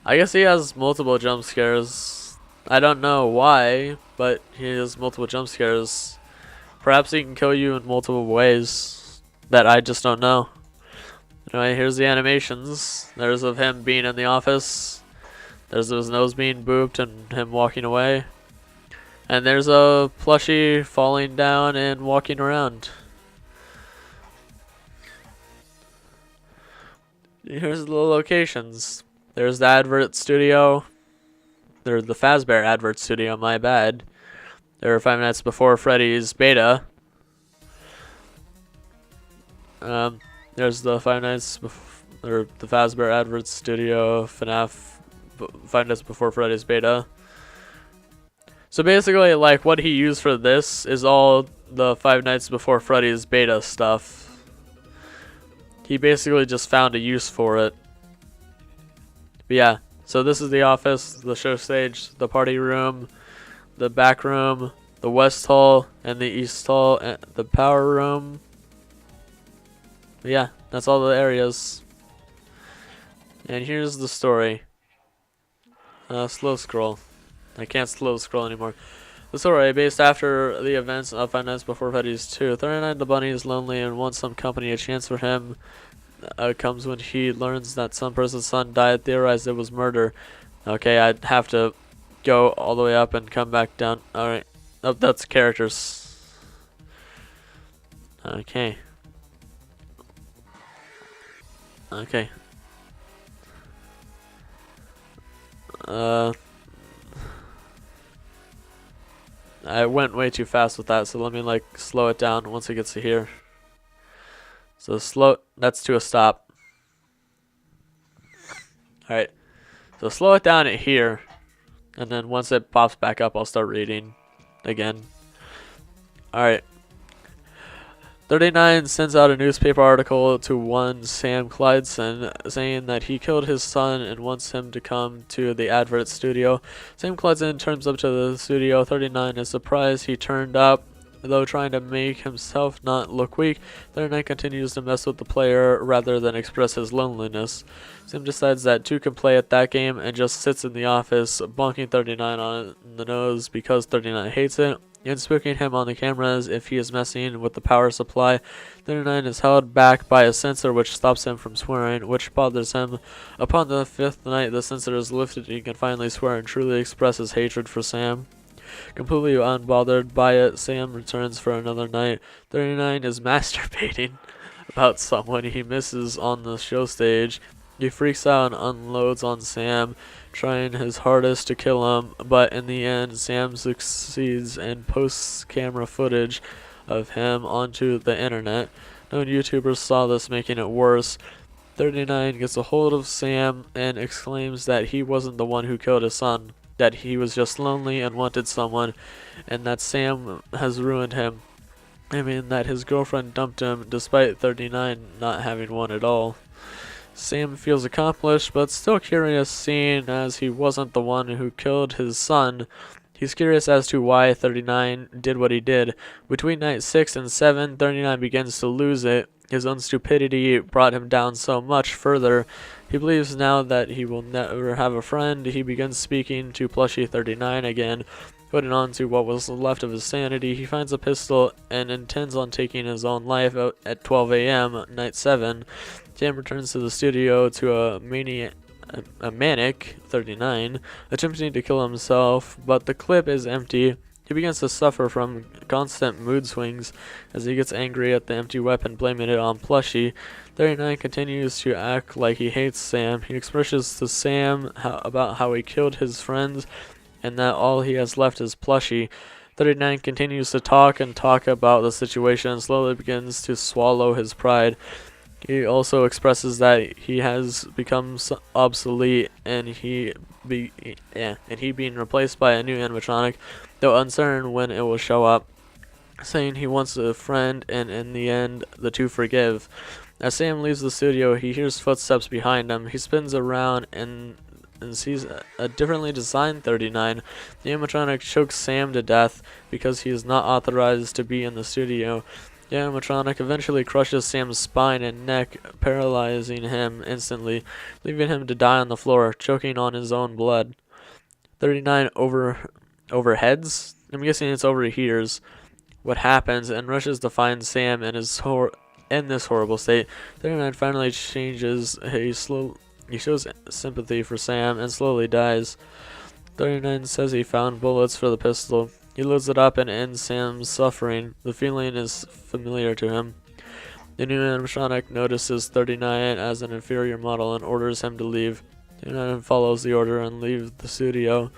I guess he has multiple jump scares. I don't know why, but he has multiple jump scares. Perhaps he can kill you in multiple ways that I just don't know. Anyway, here's the animations. There's of him being in the office. There's his nose being booped and him walking away. And there's a plushie falling down and walking around. Here's the locations. There's the advert studio. There's the Fazbear advert studio, my bad. There are 5 Nights Before Freddy's beta. There's the 5 Nights or the Fazbear advert studio, FNAF 5 Nights Before Freddy's beta. So basically, like, what he used for this is all the 5 Nights Before Freddy's beta stuff. He basically just found a use for it. But yeah, so this is the office, the show stage, the party room, the back room, the west hall, and the east hall, and the power room. But yeah, that's all the areas. And here's the story. Slow scroll. I can't slow scroll anymore. The story, based after the events of 5 Nights Before Freddy's 2. 39 the bunny is lonely and wants some company. A chance for him comes when he learns that some person's son died. Theorized it was murder. Okay, I'd have to go all the way up and come back down. Alright. Oh, that's characters. Okay. Okay. I went way too fast with that, so let me like slow it down once it gets to here. So that's to a stop. Alright. So slow it down at here. And then once it pops back up, I'll start reading again. Alright. 39 sends out a newspaper article to one Sam Clydeson saying that he killed his son and wants him to come to the advert studio. Sam Clydeson turns up to the studio. 39 is surprised he turned up, though trying to make himself not look weak. 39 continues to mess with the player rather than express his loneliness. Sam decides that 2 can play at that game and just sits in the office, bonking 39 on the nose because 39 hates it, and spooking him on the cameras if he is messing with the power supply. 39 is held back by a sensor which stops him from swearing, which bothers him. Upon the 5th night, the sensor is lifted and he can finally swear and truly express his hatred for Sam. Completely unbothered by it, Sam returns for another night. 39 is masturbating about someone he misses on the show stage. He freaks out and unloads on Sam. trying his hardest to kill him, but in the end, Sam succeeds and posts camera footage of him onto the internet. Known YouTubers saw this, making it worse. 39 gets a hold of Sam and exclaims that he wasn't the one who killed his son, that he was just lonely and wanted someone, and that Sam has ruined him. I mean, that his girlfriend dumped him despite 39 not having one at all. Sam feels accomplished, but still curious, seeing as he wasn't the one who killed his son. He's curious as to why 39 did what he did. Between night 6 and 7, 39 begins to lose it. His own stupidity brought him down so much further. He believes now that he will never have a friend. He begins speaking to Plushie 39 again, putting on to what was left of his sanity. He finds a pistol and intends on taking his own life at 12 a.m. night 7. Sam returns to the studio to a manic 39, attempting to kill himself, but the clip is empty. He begins to suffer from constant mood swings as he gets angry at the empty weapon, blaming it on Plushie. 39 continues to act like he hates Sam. He expresses to Sam about how he killed his friends and that all he has left is Plushie. 39 continues to talk about the situation and slowly begins to swallow his pride. He also expresses that he has become obsolete and he being replaced by a new animatronic, though uncertain when it will show up, saying he wants a friend, and in the end the two forgive. As Sam leaves the studio, he hears footsteps behind him. He spins around and sees a differently designed 39. The animatronic chokes Sam to death because he is not authorized to be in the studio. The animatronic eventually crushes Sam's spine and neck, paralyzing him instantly, leaving him to die on the floor, choking on his own blood. 39 overheads? I'm guessing it's overhears what happens and rushes to find Sam in this horrible state. 39 finally changes. He shows sympathy for Sam and slowly dies. 39 says he found bullets for the pistol. He loads it up and ends Sam's suffering. The feeling is familiar to him. The new animatronic notices 39 as an inferior model and orders him to leave. 39 follows the order and leaves the studio.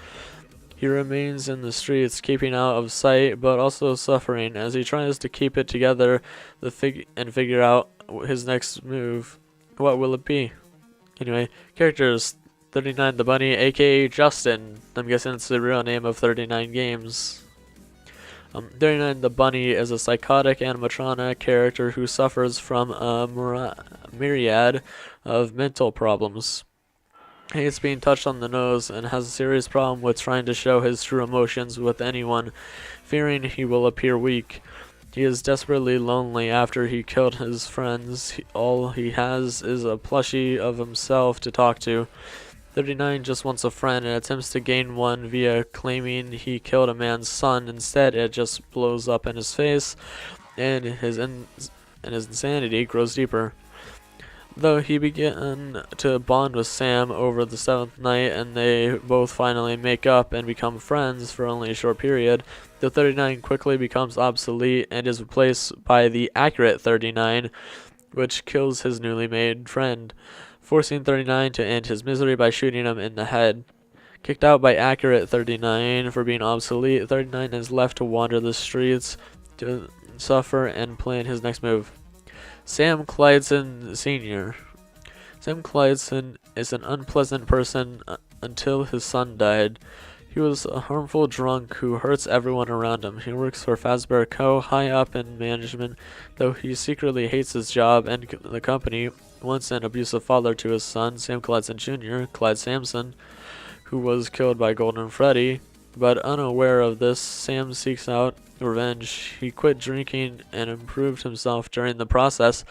He remains in the streets, keeping out of sight, but also suffering as he tries to keep it together and figure out his next move. What will it be? Anyway, characters. 39 the Bunny, aka Justin. I'm guessing it's the real name of 39 Games. 39 the Bunny is a psychotic animatronic character who suffers from a myriad of mental problems. He hates being touched on the nose and has a serious problem with trying to show his true emotions with anyone, fearing he will appear weak. He is desperately lonely after he killed his friends. All he has is a plushie of himself to talk to. 39 just wants a friend and attempts to gain one via claiming he killed a man's son. Instead, it just blows up in his face, and his insanity grows deeper. Though he began to bond with Sam over the 7th night, and they both finally make up and become friends for only a short period, the 39 quickly becomes obsolete and is replaced by the accurate 39, which kills his newly made friend, forcing 39 to end his misery by shooting him in the head. Kicked out by accurate 39 for being obsolete, 39 is left to wander the streets to suffer and plan his next move. Sam Clydeson Sr. Sam Clydeson is an unpleasant person until his son died. He was a harmful drunk who hurts everyone around him. He works for Fazbear Co. high up in management, though he secretly hates his job and the company. Once an abusive father to his son, Sam Clydeson Jr., Clyde Sampson, who was killed by Golden Freddy. But unaware of this, Sam seeks out revenge. He quit drinking and improved himself during the process,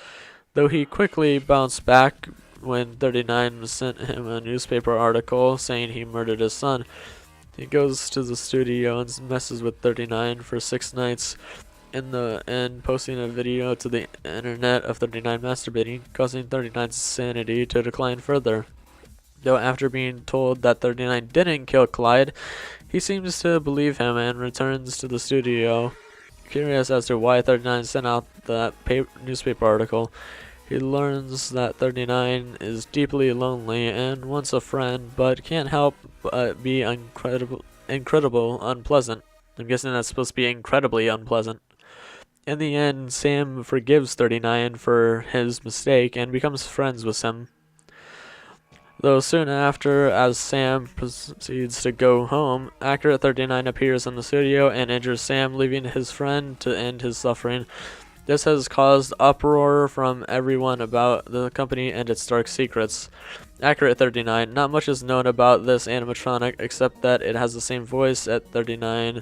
though he quickly bounced back when 39 sent him a newspaper article saying he murdered his son. He goes to the studio and messes with 39 for 6 nights, in the end posting a video to the internet of 39 masturbating, causing 39's sanity to decline further. Though after being told that 39 didn't kill Clyde, he seems to believe him and returns to the studio. Curious as to why 39 sent out that newspaper article, He learns that 39 is deeply lonely and wants a friend, but can't help but be incredible unpleasant. I'm guessing that's supposed to be incredibly unpleasant. In the end, Sam forgives 39 for his mistake and becomes friends with him. Though soon after, as Sam proceeds to go home, Accurate 39 appears in the studio and injures Sam, leaving his friend to end his suffering. This has caused uproar from everyone about the company and its dark secrets. Accurate 39. Not much is known about this animatronic except that it has the same voice at 39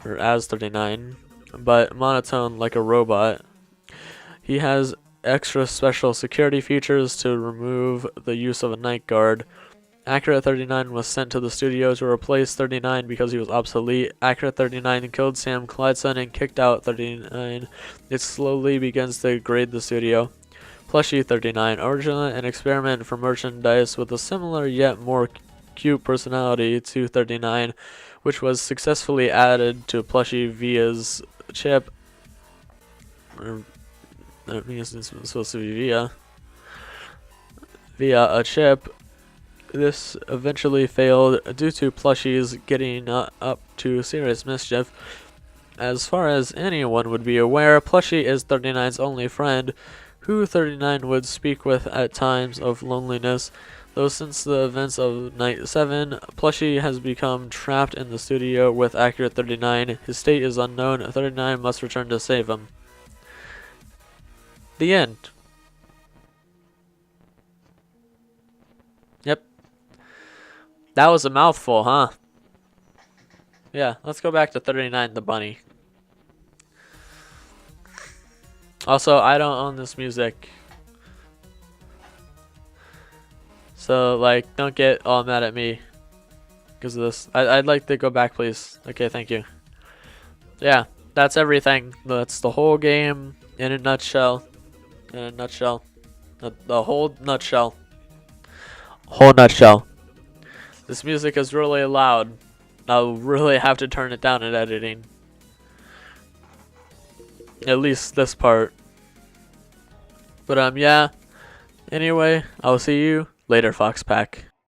or as 39, but monotone like a robot. He has extra special security features to remove the use of a night guard. Accurate 39 was sent to the studio to replace 39 because he was obsolete. Accurate 39 killed Sam Clydeson and kicked out 39. It slowly begins to degrade the studio. Plushie 39, originally an experiment for merchandise with a similar yet more cute personality to 39, which was successfully added to Plushie via's chip. I mean, it's supposed to be via a chip. This eventually failed due to Plushie's getting up to serious mischief. As far as anyone would be aware, Plushie is 39's only friend, who 39 would speak with at times of loneliness. Though since the events of Night 7, Plushie has become trapped in the studio with Accurate 39. His state is unknown. 39 must return to save him. The end. Yep. That was a mouthful, huh? Yeah, let's go back to 39, the bunny. Also, I don't own this music. So, like, don't get all mad at me because of this. I'd like to go back, please. Okay, thank you. Yeah, that's everything. That's the whole game in a nutshell. In a nutshell. The whole nutshell. Whole nutshell. This music is really loud. I'll really have to turn it down in editing. At least this part. But yeah. Anyway, I'll see you later, Fox Pack.